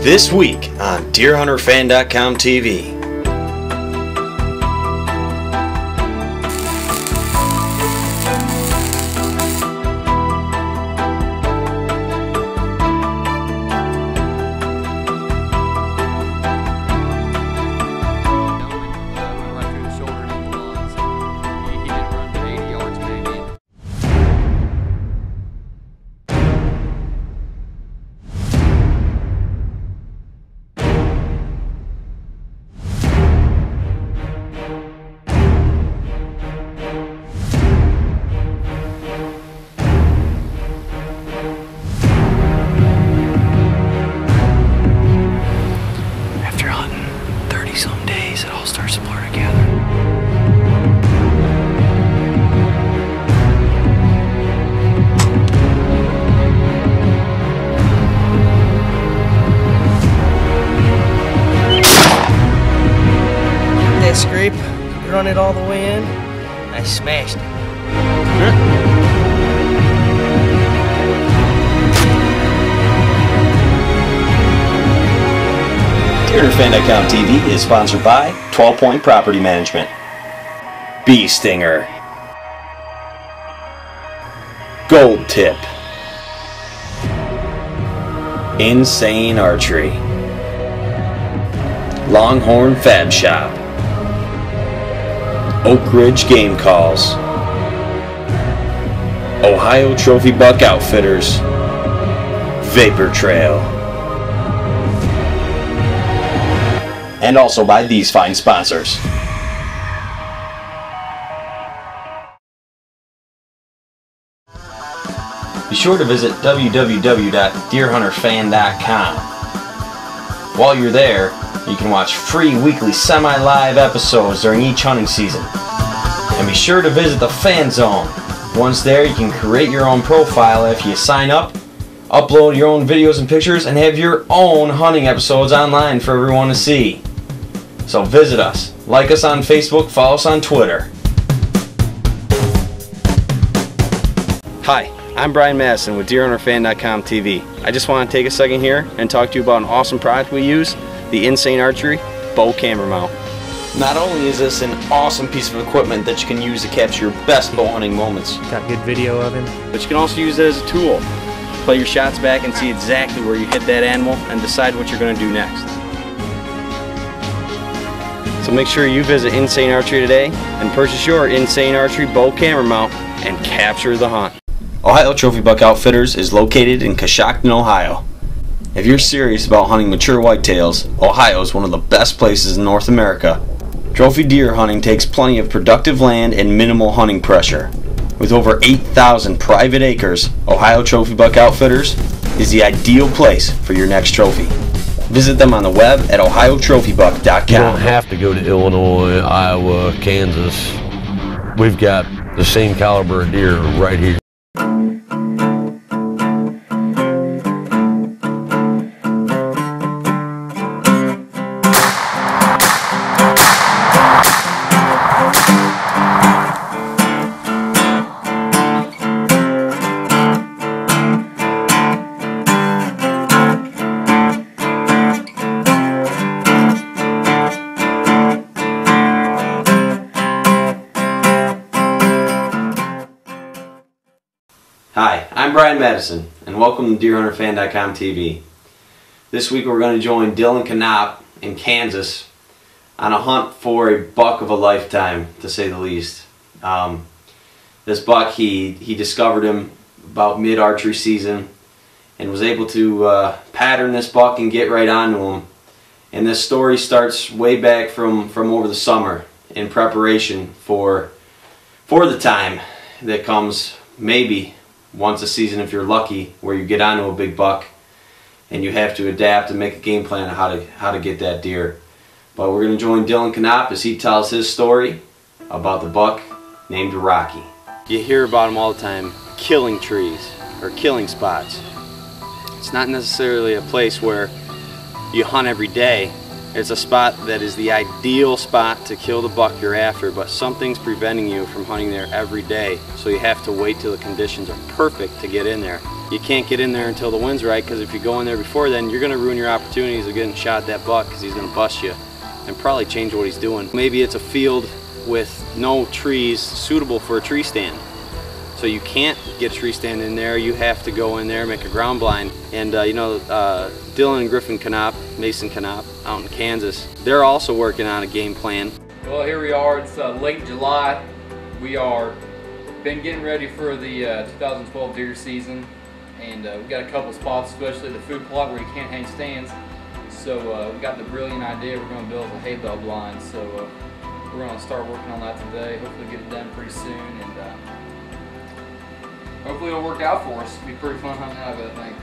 This week on DeerHunterFan.com TV. Some days it all starts to blur together. That scrape, run it all the way in. I smashed it. DeerHunterFan.com TV is sponsored by 12 Point Property Management, Bee Stinger, Gold Tip, Insane Archery, Longhorn Fab Shop, Oak Ridge Game Calls, Ohio Trophy Buck Outfitters, Vapor Trail, and also by these fine sponsors. Be sure to visit www.deerhunterfan.com. While you're there, you can watch free weekly semi-live episodes during each hunting season. And be sure to visit the Fan Zone. Once there, you can create your own profile after you sign up, upload your own videos and pictures, and have your own hunting episodes online for everyone to see. So visit us, like us on Facebook, follow us on Twitter. Hi, I'm Brian Madison with DeerHunterFan.com TV. I just want to take a second here and talk to you about an awesome product we use, the Insane Archery Bow Camera Mount. Not only is this an awesome piece of equipment that you can use to capture your best bow hunting moments, Got good video of him. but you can also use it as a tool. Play your shots back and see exactly where you hit that animal and decide what you're going to do next. So make sure you visit Insane Archery today and purchase your Insane Archery Bow Camera Mount and capture the hunt. Ohio Trophy Buck Outfitters is located in Coshocton, Ohio. If you're serious about hunting mature whitetails, Ohio is one of the best places in North America. Trophy deer hunting takes plenty of productive land and minimal hunting pressure. With over 8,000 private acres, Ohio Trophy Buck Outfitters is the ideal place for your next trophy. Visit them on the web at ohiotrophybuck.com. You don't have to go to Illinois, Iowa, Kansas. We've got the same caliber of deer right here. Hi, I'm Brian Madison, and welcome to DeerHunterFan.com TV. This week we're going to join Dillon Knopp in Kansas on a hunt for a buck of a lifetime, to say the least. This buck, he discovered him about mid-archery season and was able to pattern this buck and get right onto him. And this story starts way back from over the summer in preparation for the time that comes maybe once a season if you're lucky, where you get onto a big buck and you have to adapt and make a game plan on how to get that deer. But we're going to join Dillon Knopp as he tells his story about the buck named Rocky. You hear about him all the time, killing trees or killing spots. It's not necessarily a place where you hunt every day, It's a spot that is the ideal spot to kill the buck you're after, but something's preventing you from hunting there every day, so you have to wait till the conditions are perfect to get in there. You can't get in there until the wind's right, because if you go in there before then, you're going to ruin your opportunities of getting shot at that buck, because he's going to bust you and probably change what he's doing. Maybe it's a field with no trees suitable for a tree stand. So you can't get a tree stand in there. You have to go in there, make a ground blind. And Dillon and Griffin Knopp, Mason Knopp, out in Kansas, they're also working on a game plan. Well, here we are. It's late July. We are been getting ready for the 2012 deer season, and we got a couple spots, especially the food plot where you can't hang stands. So we got the brilliant idea. We're going to build a hay bale blind. So we're going to start working on that today. Hopefully get it done pretty soon, and hopefully it'll work out for us. It'll be pretty fun hunting out of it, I think.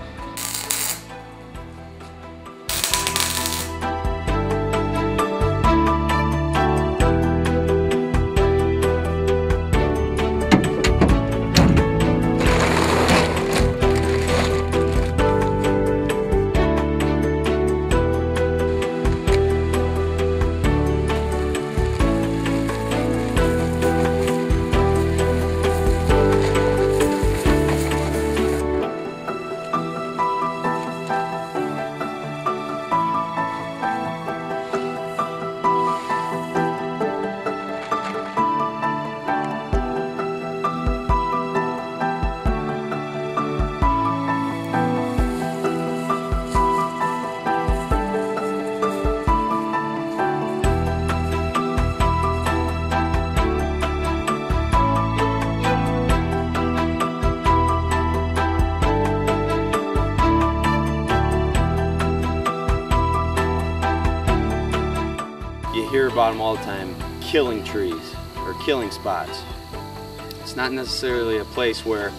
You hear about them all the time, killing trees or killing spots. It's not necessarily a place where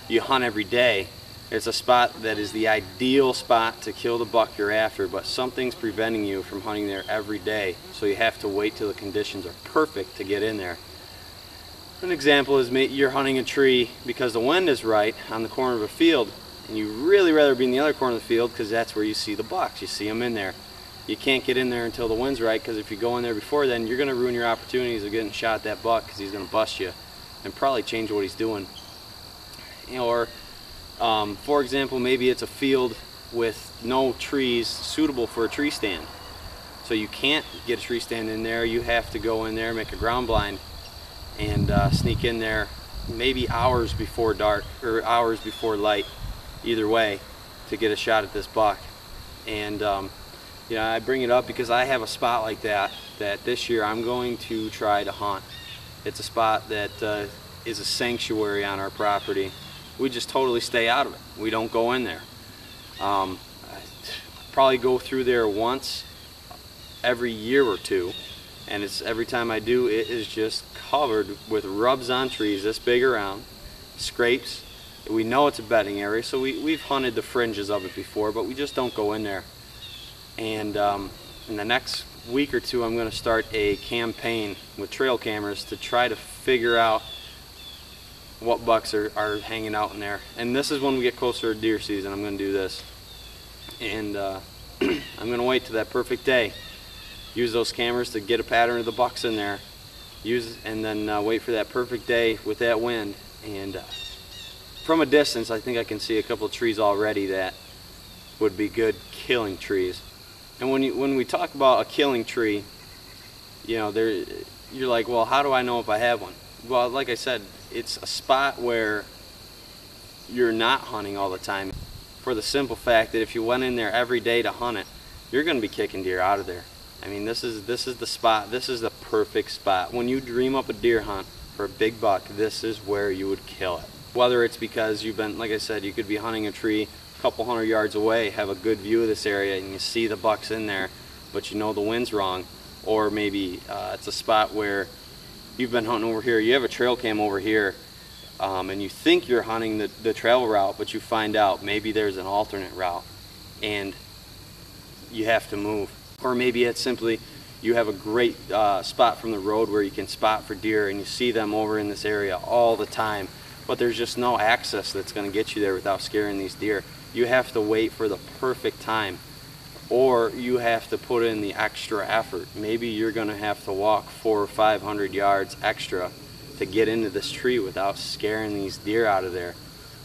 you hunt every day. It's a spot that is the ideal spot to kill the buck you're after, but something's preventing you from hunting there every day, so you have to wait till the conditions are perfect to get in there. An example is you're hunting a tree because the wind is right on the corner of a field, and you really rather be in the other corner of the field because that's where you see the bucks. You see them in there. You can't get in there until the wind's right, because if you go in there before then, you're going to ruin your opportunities of getting shot at that buck, because he's going to bust you and probably change what he's doing. Or, for example, maybe it's a field with no trees suitable for a tree stand. So you can't get a tree stand in there. You have to go in there, make a ground blind, and sneak in there maybe hours before dark or hours before light, either way, to get a shot at this buck. And I bring it up because I have a spot like that this year I'm going to try to hunt. It's a spot that is a sanctuary on our property. We just totally stay out of it. We don't go in there. I probably go through there once every year or two, and every time I do, it is just covered with rubs on trees this big around, scrapes. We know it's a bedding area, so we've hunted the fringes of it before, but we just don't go in there. And in the next week or two, I'm going to start a campaign with trail cameras to try to figure out what bucks are hanging out in there. And this is when we get closer to deer season. I'm going to do this. And I'm going to wait till that perfect day. Use those cameras to get a pattern of the bucks in there. And then wait for that perfect day with that wind. And from a distance, I think I can see a couple of trees already that would be good killing trees. And when we talk about a killing tree, you're like, well, how do I know if I have one? Well, like I said, it's a spot where you're not hunting all the time, for the simple fact that if you went in there every day to hunt it, you're going to be kicking deer out of there. I mean, this is the spot. This is the perfect spot. When you dream up a deer hunt for a big buck, this is where you would kill it. Whether it's because you've been, like I said, you could be hunting a tree couple hundred yards away, have a good view of this area, and you see the bucks in there, but you know the wind's wrong. Or maybe it's a spot where you've been hunting over here, you have a trail cam over here, and you think you're hunting the trail route, but you find out maybe there's an alternate route and you have to move. Or maybe it's simply you have a great spot from the road where you can spot for deer, and you see them over in this area all the time, but there's just no access that's going to get you there without scaring these deer. You have to wait for the perfect time. or you have to put in the extra effort. Maybe you're going to have to walk 400 or 500 yards extra to get into this tree without scaring these deer out of there.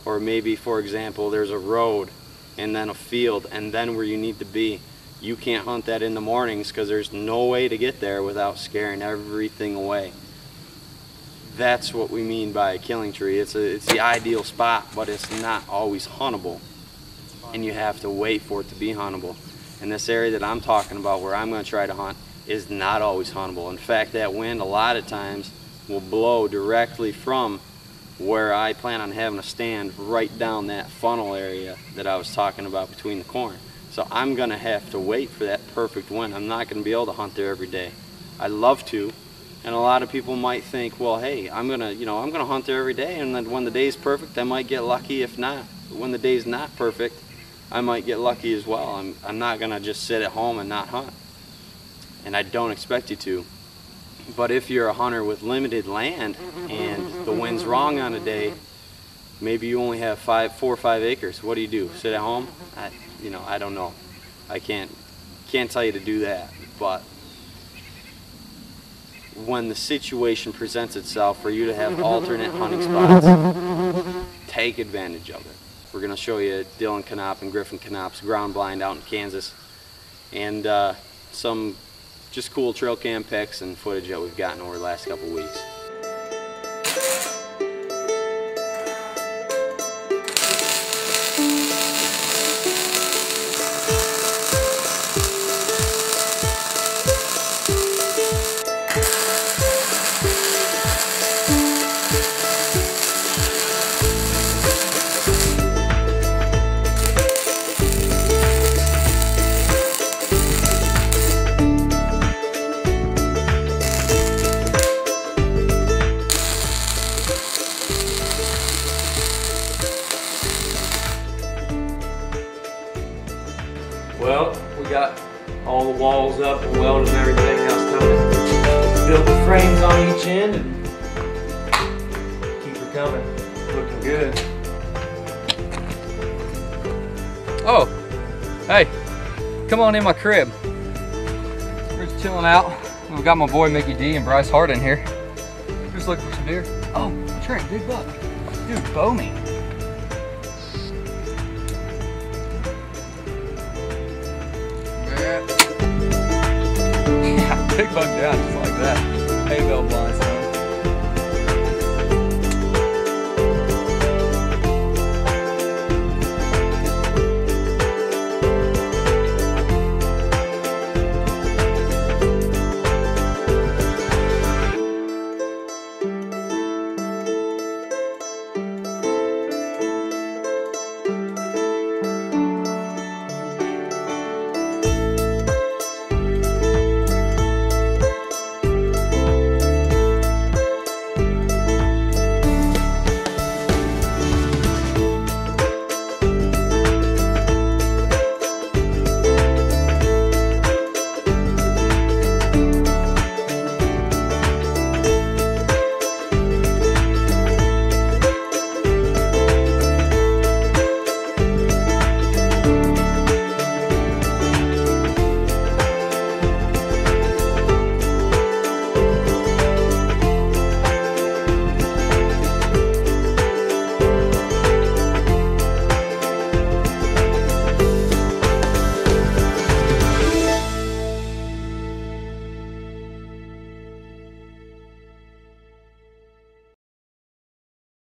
Or maybe, for example, there's a road and then a field, and then where you need to be, you can't hunt that in the mornings because there's no way to get there without scaring everything away. That's what we mean by a killing tree. It's the ideal spot, but it's not always huntable, and you have to wait for it to be huntable. And this area that I'm talking about, where I'm going to try to hunt, is not always huntable. In fact, that wind a lot of times will blow directly from where I plan on having a stand right down that funnel area that I was talking about between the corn. So I'm going to have to wait for that perfect wind. I'm not going to be able to hunt there every day. I love to, and a lot of people might think, well, hey, I'm going to hunt there every day, and then when the day's perfect, I might get lucky. If not, when the day's not perfect, I might get lucky as well. I'm not going to just sit at home and not hunt, and I don't expect you to. But if you're a hunter with limited land and the wind's wrong on a day, maybe you only have 4 or 5 acres. What do? Sit at home? I don't know. I can't tell you to do that. But when the situation presents itself for you to have alternate hunting spots, take advantage of it. We're going to show you Dillon Knopp and Griffin Knopp's ground blind out in Kansas, and some just cool trail cam pics and footage that we've gotten over the last couple weeks. Well, we got all the walls up and welded and everything. Now it's time to build the frames on each end and keep her coming. Looking good. Oh, hey, come on in my crib. We're just chilling out. We've got my boy Mickey D and Bryce Hart in here. Just looking for some deer. Oh, Trent, big buck. Dude, bow me. Yeah, big buck down just like that. Hay bale blind, son.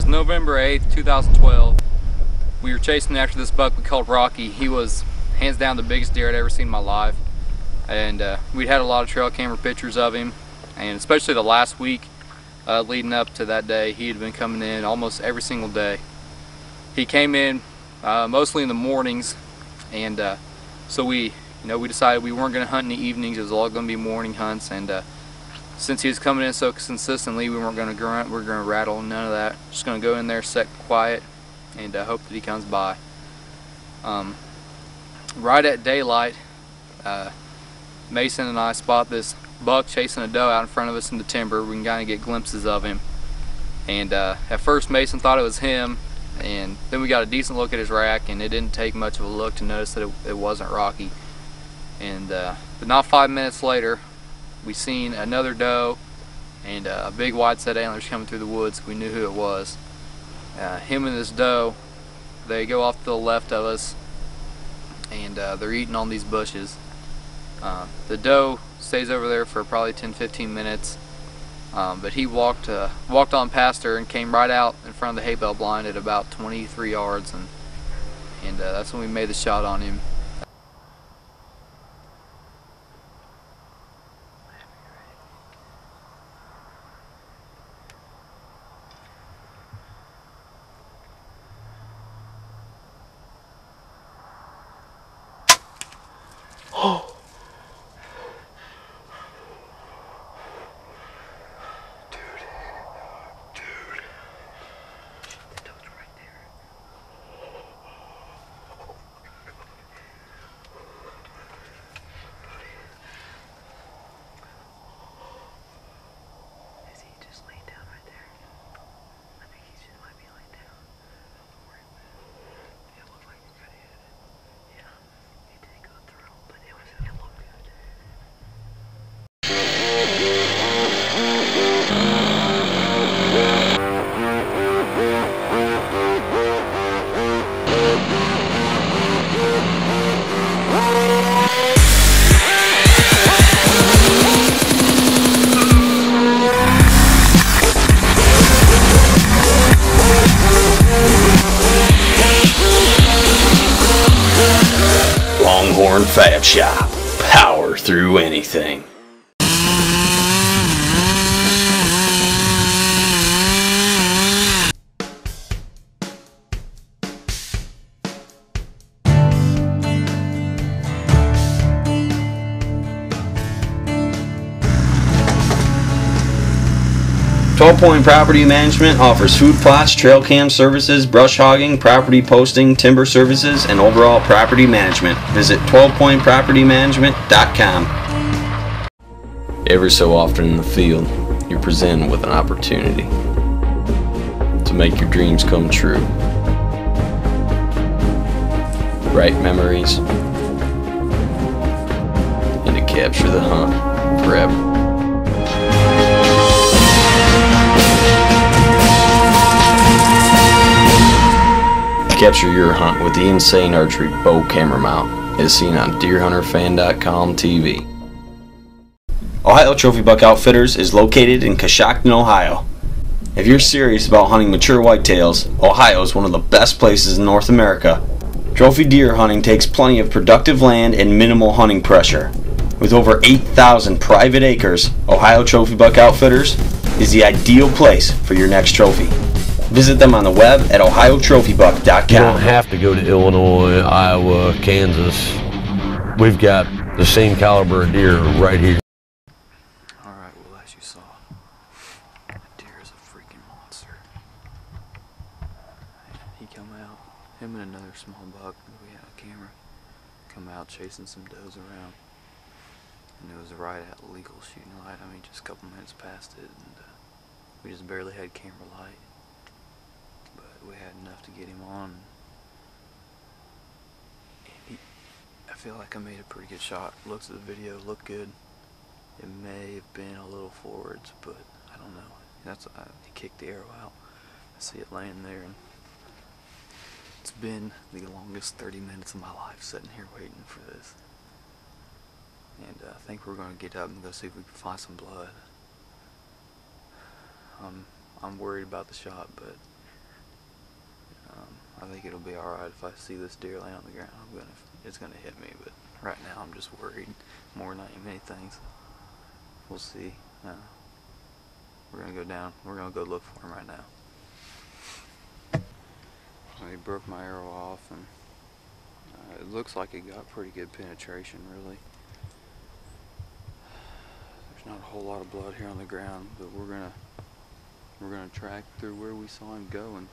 November 8th, 2012. We were chasing after this buck we called Rocky. He was hands down the biggest deer I'd ever seen in my life. And we'd had a lot of trail camera pictures of him. And especially the last week leading up to that day, he had been coming in almost every single day. He came in mostly in the mornings, and so we decided we weren't going to hunt in the evenings. It was all going to be morning hunts, and since he was coming in so consistently, we weren't going to grunt, we were going to rattle, none of that. Just going to go in there, sit quiet, and hope that he comes by. Right at daylight, Mason and I spot this buck chasing a doe out in front of us in the timber. We can kind of get glimpses of him. And at first Mason thought it was him, and then we got a decent look at his rack, and it didn't take much of a look to notice that it wasn't Rocky. And but not 5 minutes later, we seen another doe and a big wide set antlers coming through the woods. We knew who it was. Him and this doe, they go off to the left of us, and they're eating on these bushes. The doe stays over there for probably 10-15 minutes, but he walked on past her and came right out in front of the hay bale blind at about 23 yards, and that's when we made the shot on him. Fat Shop. Power through anything. 12 Point Property Management offers food plots, trail cam services, brush hogging, property posting, timber services, and overall property management. Visit 12pointpropertymanagement.com. Every so often in the field, you're presented with an opportunity to make your dreams come true. Write memories and to capture the hunt forever. Capture your hunt with the Insane Archery bow camera mount, as seen on DeerHunterFan.com TV. Ohio Trophy Buck Outfitters is located in Coshocton, Ohio. If you're serious about hunting mature whitetails, Ohio is one of the best places in North America. Trophy deer hunting takes plenty of productive land and minimal hunting pressure. With over 8,000 private acres, Ohio Trophy Buck Outfitters is the ideal place for your next trophy. Visit them on the web at ohiotrophybuck.com. You don't have to go to Illinois, Iowa, Kansas. We've got the same caliber of deer right here. Alright, well, as you saw, that deer is a freaking monster. He come out, him and another small buck, we had a camera, come out chasing some does around. And it was right at legal shooting light. I mean, just a couple minutes past it, and we just barely had camera light. But we had enough to get him on. And I feel like I made a pretty good shot. Looks at the video, looked good. It may have been a little forwards, but I don't know. He kicked the arrow out. I see it laying there, and it's been the longest 30 minutes of my life sitting here waiting for this. And I think we're going to get up and go see if we can find some blood. I'm worried about the shot, but I think it'll be alright if I see this deer lay on the ground. It's gonna hit me, but right now I'm just worried more than many things. We'll see. We're gonna go down. We're gonna go look for him right now. So he broke my arrow off, and it looks like it got pretty good penetration, really. There's not a whole lot of blood here on the ground, but we're gonna track through where we saw him go, and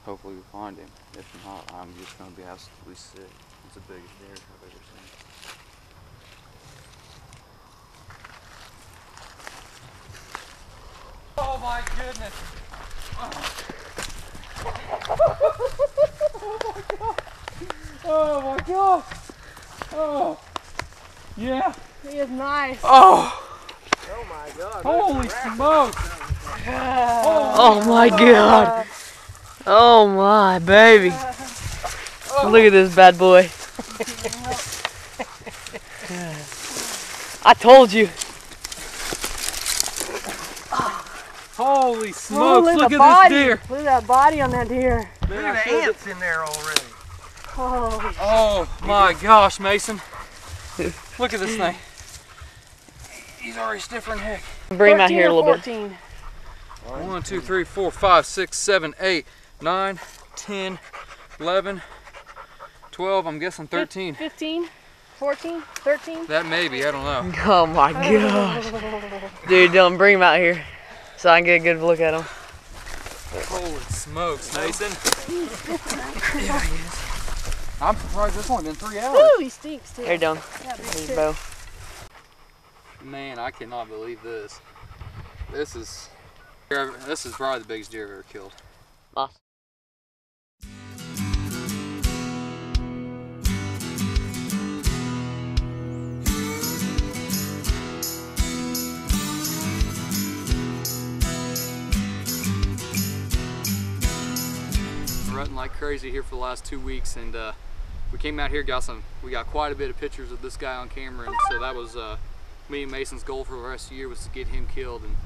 hopefully we find him. If not, I'm just gonna be absolutely sick. It's the biggest deer I've ever seen. Oh my goodness! Oh my god! Oh my god! Oh! Yeah. He is nice. Oh. Oh my God. Holy smokes. Oh my God. Oh my baby. Look at this bad boy. I told you. Holy smokes, look at body. this deer. Look at that body on that deer. Look at the ants in there already. Oh my gosh, Mason. Look at this thing. He's already stiffer than heck. Bring him out here a little bit. 1, 2, 3, 4, 5, 6, 7, 8, 9, 10, 11, 12, I'm guessing 13. 15, 14, 13. That maybe, I don't know. Oh my gosh. Dude, Dillon, bring him out here so I can get a good look at him. Holy smokes, Mason. Yeah, he is. I'm surprised it's only been 3 hours. Ooh, he stinks too. Here, Dillon. Here's Bo. Man, I cannot believe this. This is probably the biggest deer I've ever killed. Awesome. Rutting like crazy here for the last 2 weeks, and we came out here, we got quite a bit of pictures of this guy on camera, and so that was me and Mason's goal for the rest of the year was to get him killed. And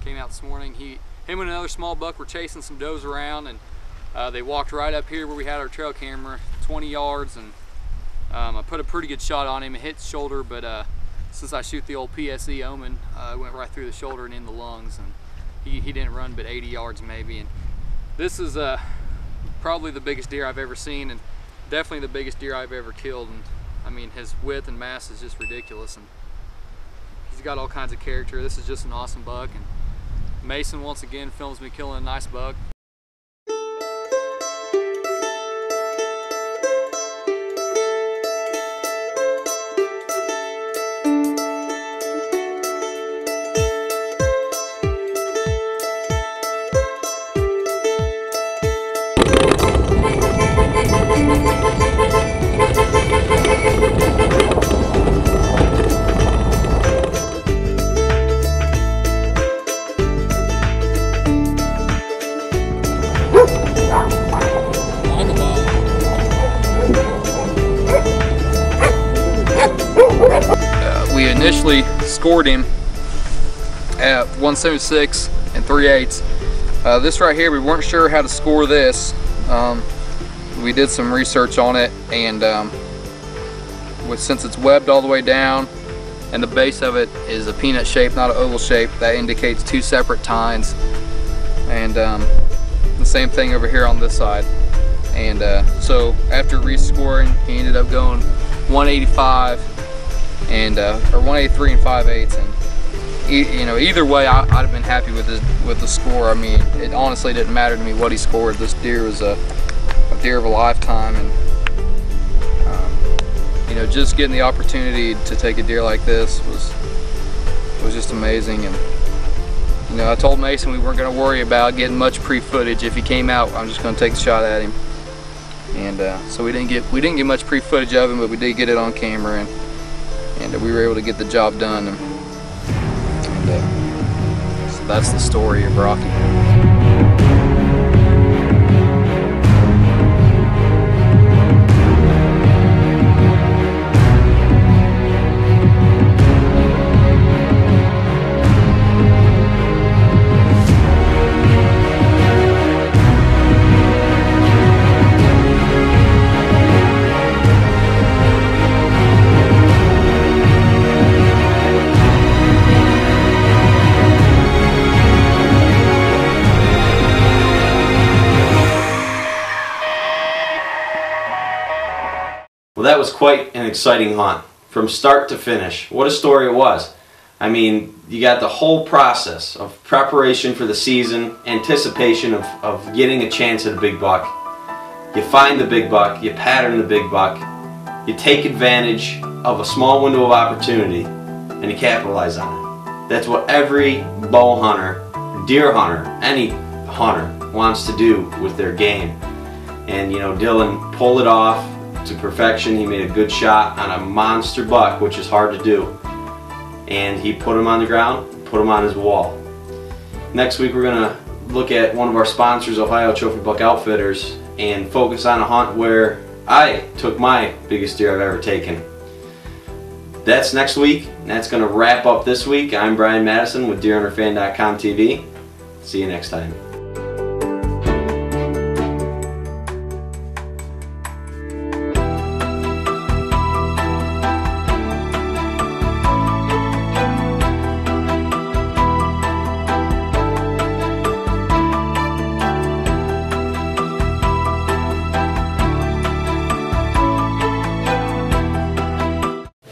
came out this morning. Him and another small buck were chasing some does around, and they walked right up here where we had our trail camera, 20 yards, and I put a pretty good shot on him. It hit the shoulder, but since I shoot the old PSE Omen, it went right through the shoulder and in the lungs, and he didn't run but 80 yards maybe. And this is probably the biggest deer I've ever seen, and definitely the biggest deer I've ever killed. And I mean, his width and mass is just ridiculous, and he's got all kinds of character. This is just an awesome buck, and Mason once again films me killing a nice buck. We initially scored him at 176 3/8. This right here, we weren't sure how to score this. We did some research on it, and since it's webbed all the way down and the base of it is a peanut shape, not an oval shape, that indicates 2 separate tines. And the same thing over here on this side. And so after rescoring, he ended up going 185 and or 183 5/8. And you know, either way, I'd have been happy with the score. I mean, it honestly didn't matter to me what he scored. This deer was a deer of a lifetime, and you know, just getting the opportunity to take a deer like this was just amazing. And you know, I told Mason we weren't going to worry about getting much pre-footage. If he came out, I'm just going to take the shot at him. And so we didn't get much pre-footage of him, but we did get it on camera, and we were able to get the job done. And so that's the story of Rocky. Well, that was quite an exciting hunt from start to finish. What a story it was. I mean, you got the whole process of preparation for the season, anticipation of getting a chance at a big buck. You find the big buck, you pattern the big buck, you take advantage of a small window of opportunity, and you capitalize on it. That's what every bow hunter, deer hunter, any hunter wants to do with their game. And you know, Dillon pulled it off. to perfection. He made a good shot on a monster buck, which is hard to do. And he put him on the ground, put him on his wall. Next week we're going to look at one of our sponsors, Ohio Trophy Buck Outfitters, and focus on a hunt where I took my biggest deer I've ever taken. That's next week, and that's going to wrap up this week. I'm Brian Madison with DeerHunterFan.com TV. See you next time.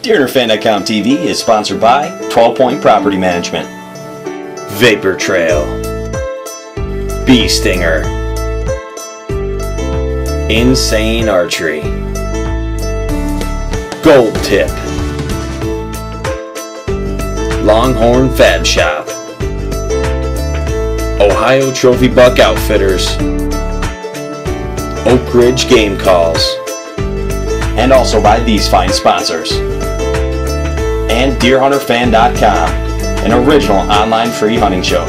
DeerHunterFan.com TV is sponsored by 12 Point Property Management, Vapor Trail, Bee Stinger, Insane Archery, Gold Tip, Longhorn Fab Shop, Ohio Trophy Buck Outfitters, Oak Ridge Game Calls, and also by these fine sponsors. And DeerHunterFan.com, an original online free hunting show.